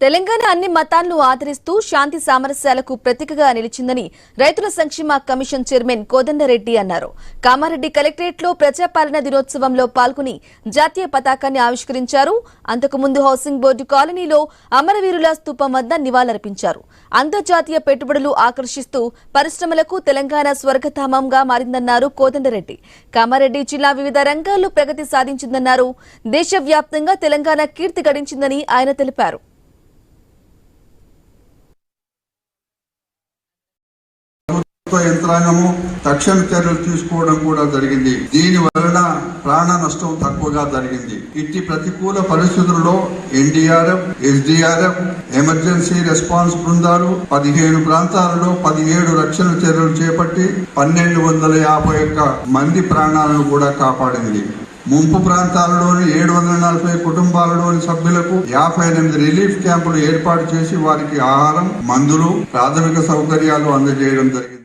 తెలంగాణ అన్ని మతాలను ఆదరిస్తూ శాంతి సామరస్యాలకు ప్రతీకగా నిలిచిందని రైతుల సంక్షేమ కమిషన్ చైర్మన్ కోదండరెడ్డి అన్నారు. కామారెడ్డి కలెక్టరేట్ లో ప్రజాపాలన దినోత్సవంలో పాల్గొని జాతీయ పతాకాన్ని ఆవిష్కరించారు. అంతకుముందు హౌసింగ్ బోర్డు కాలనీలో అమరవీరుల స్తూపం వద్ద నివాళులర్పించారు. అంతర్జాతీయ పెట్టుబడులు ఆకర్షిస్తూ పరిశ్రమలకు తెలంగాణ స్వర్గధామంగా మారిందన్నారు కోదండరెడ్డి. కామారెడ్డి జిల్లా వివిధ రంగాల్లో ప్రగతి సాధించిందన్నారు. దేశవ్యాప్తంగా తెలంగాణ కీర్తి గడించిందని ఆయన తెలిపారు. యంత్రాంగము తక్షణ చర్యలు తీసుకోవడం కూడా జరిగింది. దీని వలన ప్రాణ నష్టం తక్కువగా జరిగింది. ఇట్టి ప్రతికూల పరిస్థితుల్లో ఎన్డీఆర్ఎఫ్, ఎస్డీఆర్ఎఫ్, ఎమర్జెన్సీ రెస్పాన్స్ బృందాలు 15 ప్రాంతాలలో 17 రక్షణ చర్యలు చేపట్టి 1251 మంది ప్రాణాలను కూడా కాపాడింది. ముంపు ప్రాంతాలలోని 740 కుటుంబాలలోని సభ్యులకు 58 రిలీఫ్ క్యాంపులు ఏర్పాటు చేసి వారికి ఆహారం, మందులు, ప్రాథమిక సౌకర్యాలు అందజేయడం జరిగింది.